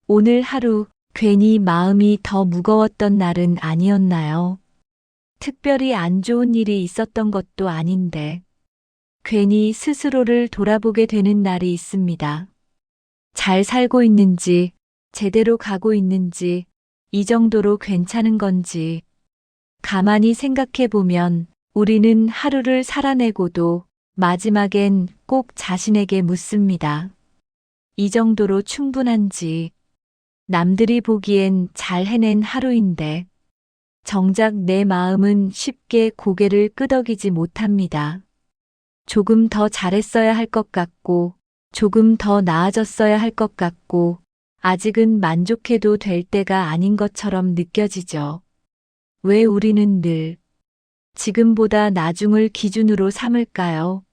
오늘 하루 괜히 마음이 더 무거웠던 날은 아니었나요? 특별히 안 좋은 일이 있었던 것도 아닌데 괜히 스스로를 돌아보게 되는 날이 있습니다. 잘 살고 있는지, 제대로 가고 있는지, 이 정도로 괜찮은 건지 가만히 생각해 보면 우리는 하루를 살아내고도 마지막엔 꼭 자신에게 묻습니다. 이 정도로 충분한지, 남들이 보기엔 잘 해낸 하루인데 정작 내 마음은 쉽게 고개를 끄덕이지 못합니다. 조금 더 잘했어야 할 것 같고, 조금 더 나아졌어야 할 것 같고, 아직은 만족해도 될 때가 아닌 것처럼 느껴지죠. 왜 우리는 늘 지금보다 나중을 기준으로 삼을까요?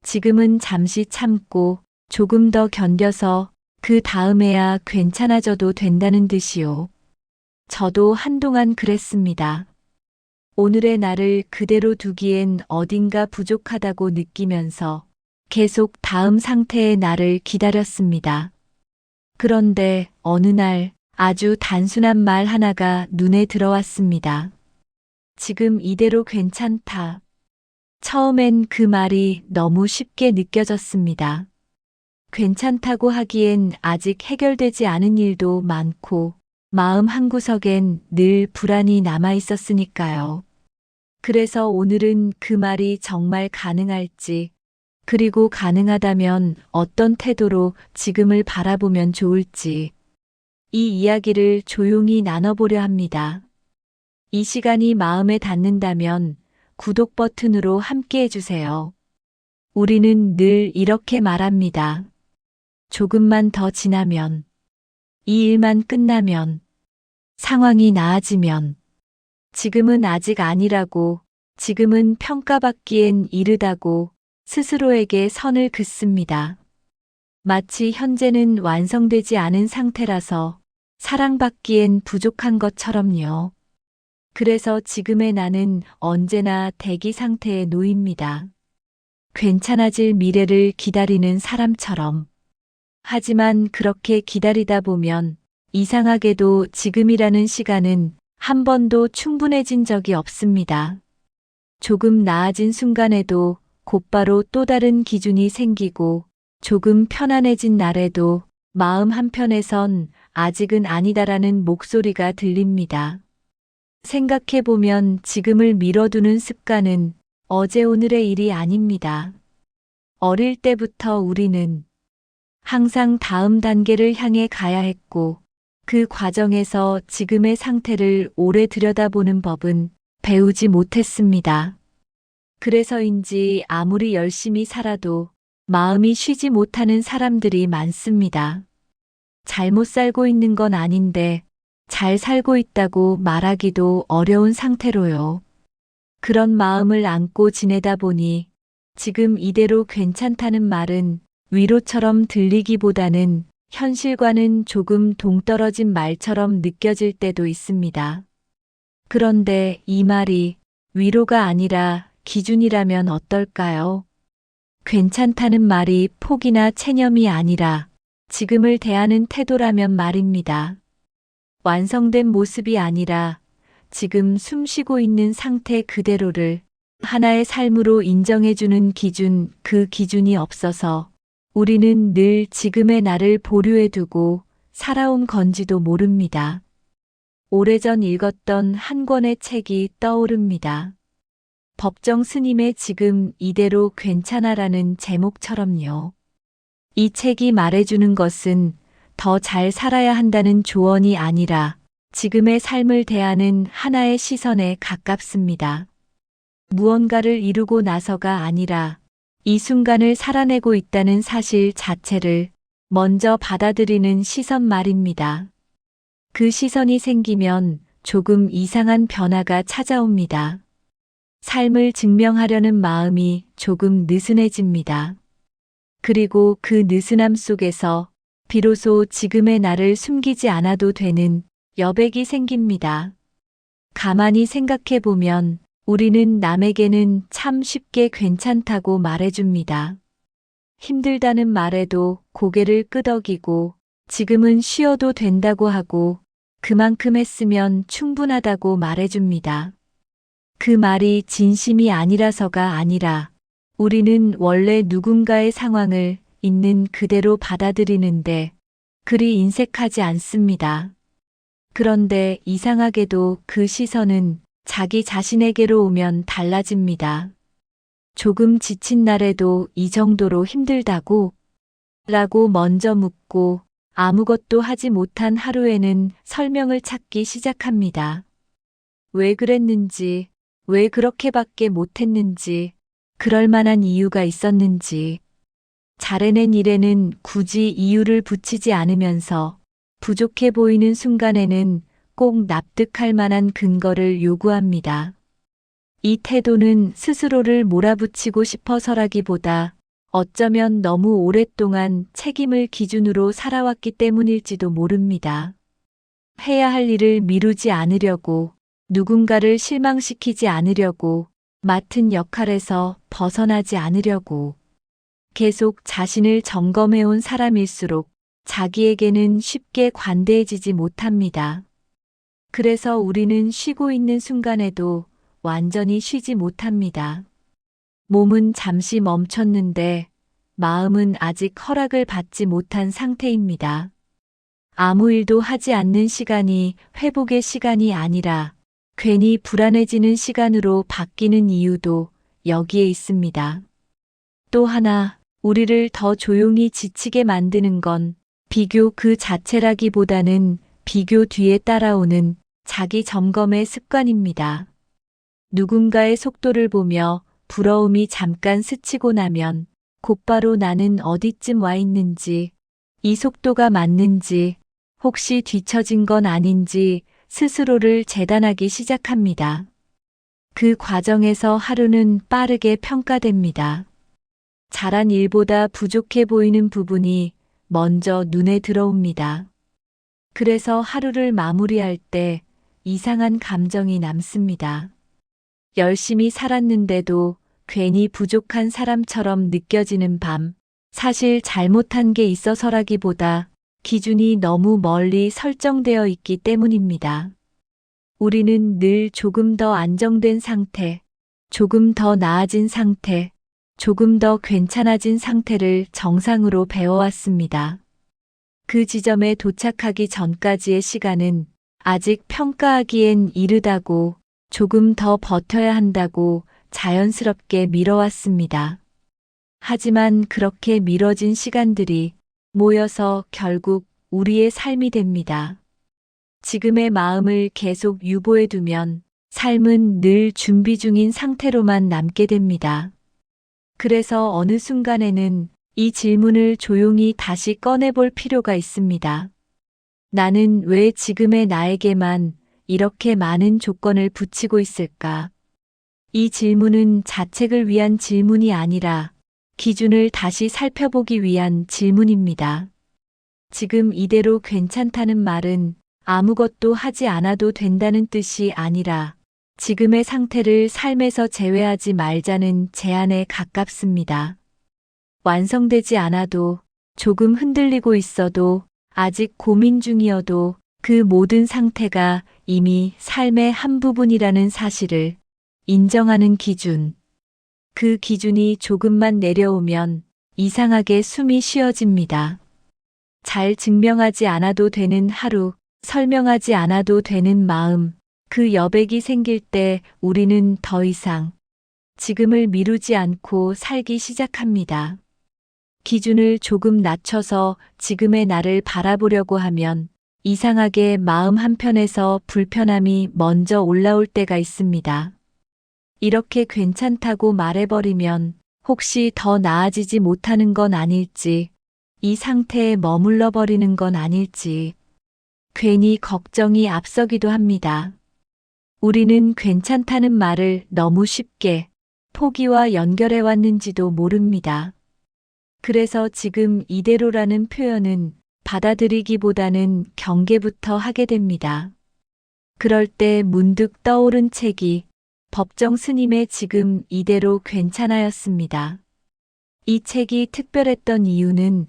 지금은 잠시 참고 조금 더 견뎌서 그 다음에야 괜찮아져도 된다는 듯이요. 저도 한동안 그랬습니다. 오늘의 나를 그대로 두기엔 어딘가 부족하다고 느끼면서 계속 다음 상태의 나를 기다렸습니다. 그런데 어느 날 아주 단순한 말 하나가 눈에 들어왔습니다. 지금 이대로 괜찮다. 처음엔 그 말이 너무 쉽게 느껴졌습니다. 괜찮다고 하기엔 아직 해결되지 않은 일도 많고 마음 한구석엔 늘 불안이 남아 있었으니까요. 그래서 오늘은 그 말이 정말 가능할지, 그리고 가능하다면 어떤 태도로 지금을 바라보면 좋을지, 이 이야기를 조용히 나눠보려 합니다. 이 시간이 마음에 닿는다면 구독 버튼으로 함께 해주세요. 우리는 늘 이렇게 말합니다. 조금만 더 지나면, 이 일만 끝나면, 상황이 나아지면, 지금은 아직 아니라고, 지금은 평가받기엔 이르다고 스스로에게 선을 긋습니다. 마치 현재는 완성되지 않은 상태라서 사랑받기엔 부족한 것처럼요. 그래서 지금의 나는 언제나 대기 상태에 놓입니다. 괜찮아질 미래를 기다리는 사람처럼. 하지만 그렇게 기다리다 보면 이상하게도 지금이라는 시간은 한 번도 충분해진 적이 없습니다. 조금 나아진 순간에도 곧바로 또 다른 기준이 생기고 조금 편안해진 날에도 마음 한편에선 아직은 아니다라는 목소리가 들립니다. 생각해보면 지금을 미뤄두는 습관은 어제 오늘의 일이 아닙니다. 어릴 때부터 우리는 항상 다음 단계를 향해 가야 했고 그 과정에서 지금의 상태를 오래 들여다보는 법은 배우지 못했습니다. 그래서인지 아무리 열심히 살아도 마음이 쉬지 못하는 사람들이 많습니다. 잘못 살고 있는 건 아닌데 잘 살고 있다고 말하기도 어려운 상태로요. 그런 마음을 안고 지내다 보니 지금 이대로 괜찮다는 말은 위로처럼 들리기보다는 현실과는 조금 동떨어진 말처럼 느껴질 때도 있습니다. 그런데 이 말이 위로가 아니라 기준이라면 어떨까요? 괜찮다는 말이 포기나 체념이 아니라 지금을 대하는 태도라면 말입니다. 완성된 모습이 아니라 지금 숨쉬고 있는 상태 그대로를 하나의 삶으로 인정해주는 기준, 그 기준이 없어서 우리는 늘 지금의 나를 보류해두고 살아온 건지도 모릅니다. 오래전 읽었던 한 권의 책이 떠오릅니다. 법정 스님의 지금 이대로 괜찮아라는 제목처럼요. 이 책이 말해주는 것은 더 잘 살아야 한다는 조언이 아니라 지금의 삶을 대하는 하나의 시선에 가깝습니다. 무언가를 이루고 나서가 아니라 이 순간을 살아내고 있다는 사실 자체를 먼저 받아들이는 시선 말입니다. 그 시선이 생기면 조금 이상한 변화가 찾아옵니다. 삶을 증명하려는 마음이 조금 느슨해집니다. 그리고 그 느슨함 속에서 비로소 지금의 나를 숨기지 않아도 되는 여백이 생깁니다. 가만히 생각해 보면 우리는 남에게는 참 쉽게 괜찮다고 말해줍니다. 힘들다는 말에도 고개를 끄덕이고 지금은 쉬어도 된다고 하고 그만큼 했으면 충분하다고 말해줍니다. 그 말이 진심이 아니라서가 아니라 우리는 원래 누군가의 상황을 있는 그대로 받아들이는데 그리 인색하지 않습니다. 그런데 이상하게도 그 시선은 자기 자신에게로 오면 달라집니다. 조금 지친 날에도 이 정도로 힘들다고? 라고 먼저 묻고 아무것도 하지 못한 하루에는 설명을 찾기 시작합니다. 왜 그랬는지, 왜 그렇게밖에 못했는지, 그럴 만한 이유가 있었는지, 잘해낸 일에는 굳이 이유를 붙이지 않으면서 부족해 보이는 순간에는 꼭 납득할 만한 근거를 요구합니다. 이 태도는 스스로를 몰아붙이고 싶어서라기보다 어쩌면 너무 오랫동안 책임을 기준으로 살아왔기 때문일지도 모릅니다. 해야 할 일을 미루지 않으려고, 누군가를 실망시키지 않으려고, 맡은 역할에서 벗어나지 않으려고. 계속 자신을 점검해온 사람일수록 자기에게는 쉽게 관대해지지 못합니다. 그래서 우리는 쉬고 있는 순간에도 완전히 쉬지 못합니다. 몸은 잠시 멈췄는데 마음은 아직 허락을 받지 못한 상태입니다. 아무 일도 하지 않는 시간이 회복의 시간이 아니라 괜히 불안해지는 시간으로 바뀌는 이유도 여기에 있습니다. 또 하나, 우리를 더 조용히 지치게 만드는 건 비교 그 자체라기보다는 비교 뒤에 따라오는 자기 점검의 습관입니다. 누군가의 속도를 보며 부러움이 잠깐 스치고 나면 곧바로 나는 어디쯤 와 있는지, 이 속도가 맞는지, 혹시 뒤처진 건 아닌지 스스로를 재단하기 시작합니다. 그 과정에서 하루는 빠르게 평가됩니다. 잘한 일보다 부족해 보이는 부분이 먼저 눈에 들어옵니다. 그래서 하루를 마무리할 때 이상한 감정이 남습니다. 열심히 살았는데도 괜히 부족한 사람처럼 느껴지는 밤, 사실 잘못한 게 있어서라기보다 기준이 너무 멀리 설정되어 있기 때문입니다. 우리는 늘 조금 더 안정된 상태, 조금 더 나아진 상태, 조금 더 괜찮아진 상태를 정상으로 배워왔습니다. 그 지점에 도착하기 전까지의 시간은 아직 평가하기엔 이르다고, 조금 더 버텨야 한다고 자연스럽게 미뤄왔습니다. 하지만 그렇게 미뤄진 시간들이 모여서 결국 우리의 삶이 됩니다. 지금의 마음을 계속 유보해두면 삶은 늘 준비 중인 상태로만 남게 됩니다. 그래서 어느 순간에는 이 질문을 조용히 다시 꺼내볼 필요가 있습니다. 나는 왜 지금의 나에게만 이렇게 많은 조건을 붙이고 있을까? 이 질문은 자책을 위한 질문이 아니라 기준을 다시 살펴보기 위한 질문입니다. 지금 이대로 괜찮다는 말은 아무것도 하지 않아도 된다는 뜻이 아니라 지금의 상태를 삶에서 제외하지 말자는 제안에 가깝습니다. 완성되지 않아도, 조금 흔들리고 있어도, 아직 고민 중이어도 그 모든 상태가 이미 삶의 한 부분이라는 사실을 인정하는 기준. 그 기준이 조금만 내려오면 이상하게 숨이 쉬어집니다. 잘 증명하지 않아도 되는 하루, 설명하지 않아도 되는 마음, 그 여백이 생길 때 우리는 더 이상 지금을 미루지 않고 살기 시작합니다. 기준을 조금 낮춰서 지금의 나를 바라보려고 하면 이상하게 마음 한편에서 불편함이 먼저 올라올 때가 있습니다. 이렇게 괜찮다고 말해버리면 혹시 더 나아지지 못하는 건 아닐지, 이 상태에 머물러 버리는 건 아닐지, 괜히 걱정이 앞서기도 합니다. 우리는 괜찮다는 말을 너무 쉽게 포기와 연결해 왔는지도 모릅니다. 그래서 지금 이대로라는 표현은 받아들이기보다는 경계부터 하게 됩니다. 그럴 때 문득 떠오른 책이 법정 스님의 지금 이대로 괜찮아였습니다. 이 책이 특별했던 이유는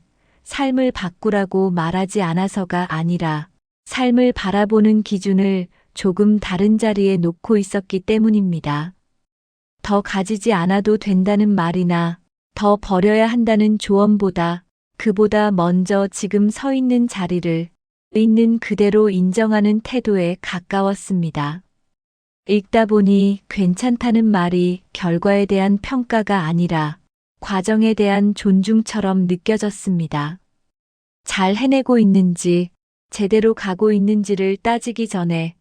삶을 바꾸라고 말하지 않아서가 아니라 삶을 바라보는 기준을 조금 다른 자리에 놓고 있었기 때문입니다. 더 가지지 않아도 된다는 말이나 더 버려야 한다는 조언보다 그보다 먼저 지금 서 있는 자리를 있는 그대로 인정하는 태도에 가까웠습니다. 읽다 보니 괜찮다는 말이 결과에 대한 평가가 아니라 과정에 대한 존중처럼 느껴졌습니다. 잘 해내고 있는지, 제대로 가고 있는지를 따지기 전에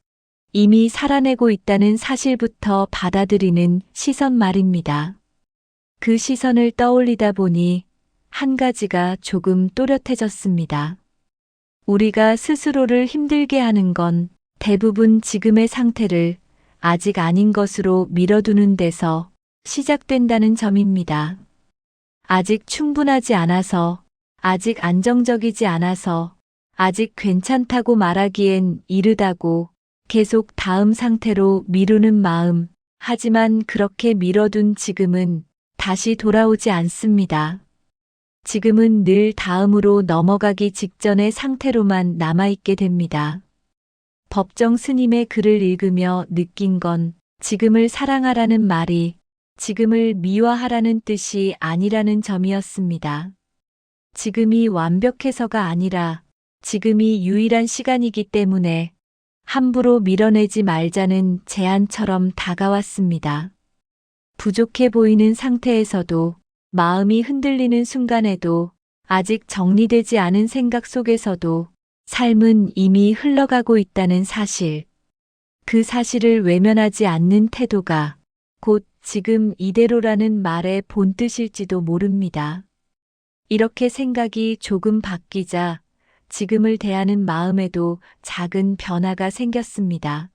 이미 살아내고 있다는 사실부터 받아들이는 시선 말입니다. 그 시선을 떠올리다 보니 한 가지가 조금 또렷해졌습니다. 우리가 스스로를 힘들게 하는 건 대부분 지금의 상태를 아직 아닌 것으로 밀어두는 데서 시작된다는 점입니다. 아직 충분하지 않아서, 아직 안정적이지 않아서, 아직 괜찮다고 말하기엔 이르다고 계속 다음 상태로 미루는 마음, 하지만 그렇게 밀어둔 지금은 다시 돌아오지 않습니다. 지금은 늘 다음으로 넘어가기 직전의 상태로만 남아있게 됩니다. 법정 스님의 글을 읽으며 느낀 건 지금을 사랑하라는 말이 지금을 미화하라는 뜻이 아니라는 점이었습니다. 지금이 완벽해서가 아니라 지금이 유일한 시간이기 때문에 함부로 밀어내지 말자는 제안처럼 다가왔습니다. 부족해 보이는 상태에서도 마음이 흔들리는 순간에도 아직 정리되지 않은 생각 속에서도 삶은 이미 흘러가고 있다는 사실. 그 사실을 외면하지 않는 태도가 곧 지금 이대로라는 말의 본뜻일지도 모릅니다. 이렇게 생각이 조금 바뀌자 지금을 대하는 마음에도 작은 변화가 생겼습니다.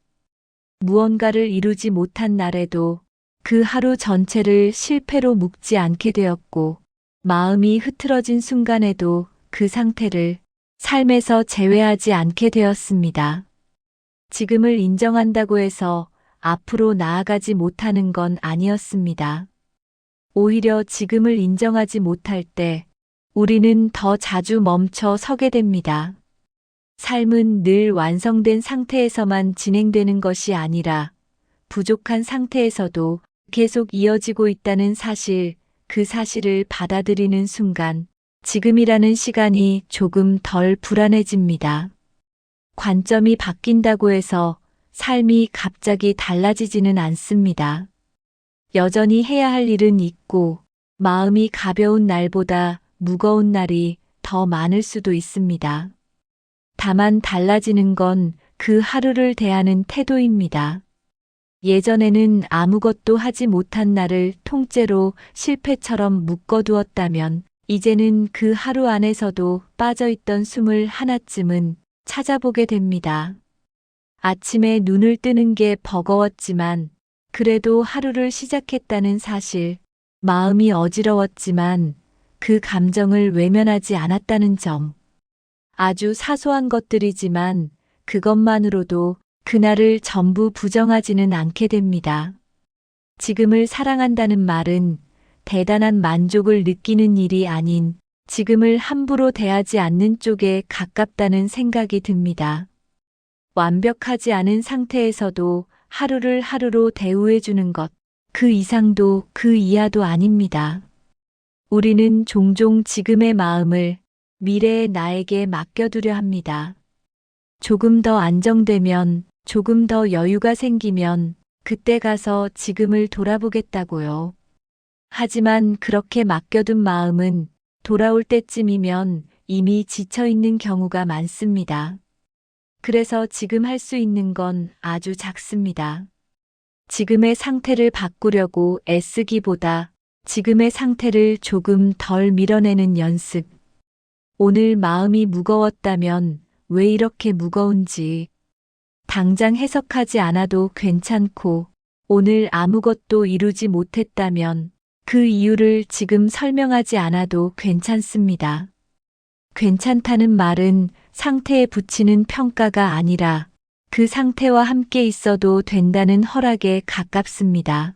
무언가를 이루지 못한 날에도 그 하루 전체를 실패로 묶지 않게 되었고, 마음이 흐트러진 순간에도 그 상태를 삶에서 제외하지 않게 되었습니다. 지금을 인정한다고 해서 앞으로 나아가지 못하는 건 아니었습니다. 오히려 지금을 인정하지 못할 때 우리는 더 자주 멈춰 서게 됩니다. 삶은 늘 완성된 상태에서만 진행되는 것이 아니라 부족한 상태에서도 계속 이어지고 있다는 사실, 그 사실을 받아들이는 순간 지금이라는 시간이 조금 덜 불안해집니다. 관점이 바뀐다고 해서 삶이 갑자기 달라지지는 않습니다. 여전히 해야 할 일은 있고 마음이 가벼운 날보다 무거운 날이 더 많을 수도 있습니다. 다만 달라지는 건 그 하루를 대하는 태도입니다. 예전에는 아무것도 하지 못한 날을 통째로 실패처럼 묶어두었다면 이제는 그 하루 안에서도 빠져있던 숨을 하나쯤은 찾아보게 됩니다. 아침에 눈을 뜨는 게 버거웠지만 그래도 하루를 시작했다는 사실, 마음이 어지러웠지만 그 감정을 외면하지 않았다는 점. 아주 사소한 것들이지만 그것만으로도 그날을 전부 부정하지는 않게 됩니다. 지금을 사랑한다는 말은 대단한 만족을 느끼는 일이 아닌 지금을 함부로 대하지 않는 쪽에 가깝다는 생각이 듭니다. 완벽하지 않은 상태에서도 하루를 하루로 대우해주는 것, 그 이상도 그 이하도 아닙니다. 우리는 종종 지금의 마음을 미래의 나에게 맡겨두려 합니다. 조금 더 안정되면, 조금 더 여유가 생기면 그때 가서 지금을 돌아보겠다고요. 하지만 그렇게 맡겨둔 마음은 돌아올 때쯤이면 이미 지쳐있는 경우가 많습니다. 그래서 지금 할 수 있는 건 아주 작습니다. 지금의 상태를 바꾸려고 애쓰기보다 지금의 상태를 조금 덜 밀어내는 연습. 오늘 마음이 무거웠다면 왜 이렇게 무거운지 당장 해석하지 않아도 괜찮고 오늘 아무것도 이루지 못했다면 그 이유를 지금 설명하지 않아도 괜찮습니다. 괜찮다는 말은 상태에 붙이는 평가가 아니라 그 상태와 함께 있어도 된다는 허락에 가깝습니다.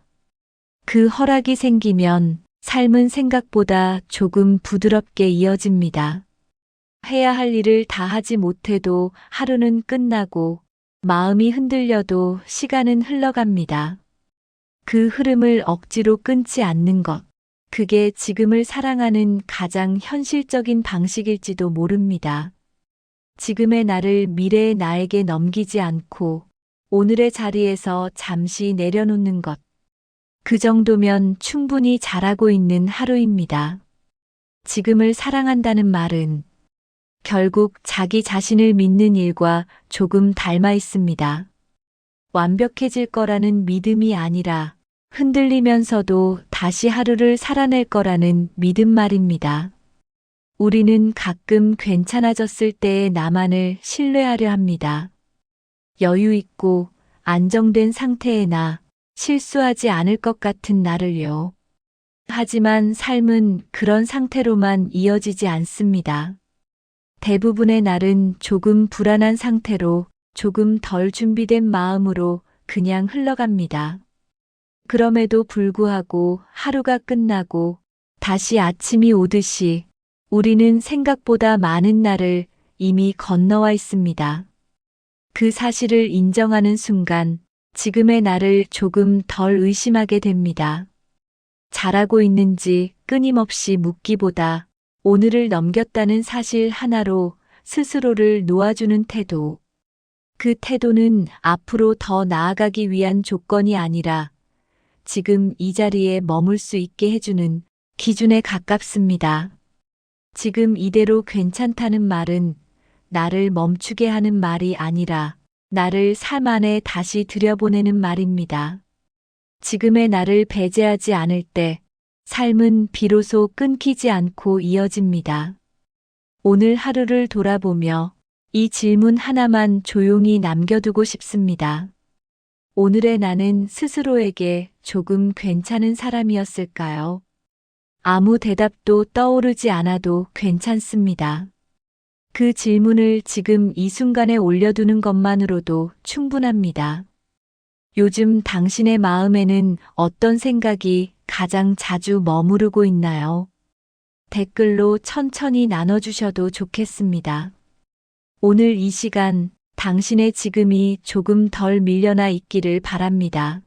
그 허락이 생기면 삶은 생각보다 조금 부드럽게 이어집니다. 해야 할 일을 다 하지 못해도 하루는 끝나고 마음이 흔들려도 시간은 흘러갑니다. 그 흐름을 억지로 끊지 않는 것. 그게 지금을 사랑하는 가장 현실적인 방식일지도 모릅니다. 지금의 나를 미래의 나에게 넘기지 않고 오늘의 자리에서 잠시 내려놓는 것. 그 정도면 충분히 잘하고 있는 하루입니다. 지금을 사랑한다는 말은 결국 자기 자신을 믿는 일과 조금 닮아 있습니다. 완벽해질 거라는 믿음이 아니라 흔들리면서도 다시 하루를 살아낼 거라는 믿음 말입니다. 우리는 가끔 괜찮아졌을 때의 나만을 신뢰하려 합니다. 여유 있고 안정된 상태의 나, 실수하지 않을 것 같은 나를요. 하지만 삶은 그런 상태로만 이어지지 않습니다. 대부분의 날은 조금 불안한 상태로, 조금 덜 준비된 마음으로 그냥 흘러갑니다. 그럼에도 불구하고 하루가 끝나고 다시 아침이 오듯이 우리는 생각보다 많은 날을 이미 건너와 있습니다. 그 사실을 인정하는 순간 지금의 나를 조금 덜 의심하게 됩니다. 잘하고 있는지 끊임없이 묻기보다 오늘을 넘겼다는 사실 하나로 스스로를 놓아주는 태도. 그 태도는 앞으로 더 나아가기 위한 조건이 아니라 지금 이 자리에 머물 수 있게 해주는 기준에 가깝습니다. 지금 이대로 괜찮다는 말은 나를 멈추게 하는 말이 아니라 나를 삶 안에 다시 들여보내는 말입니다. 지금의 나를 배제하지 않을 때 삶은 비로소 끊기지 않고 이어집니다. 오늘 하루를 돌아보며 이 질문 하나만 조용히 남겨두고 싶습니다. 오늘의 나는 스스로에게 조금 괜찮은 사람이었을까요? 아무 대답도 떠오르지 않아도 괜찮습니다. 그 질문을 지금 이 순간에 올려두는 것만으로도 충분합니다. 요즘 당신의 마음에는 어떤 생각이 가장 자주 머무르고 있나요? 댓글로 천천히 나눠주셔도 좋겠습니다. 오늘 이 시간 당신의 지금이 조금 덜 밀려나 있기를 바랍니다.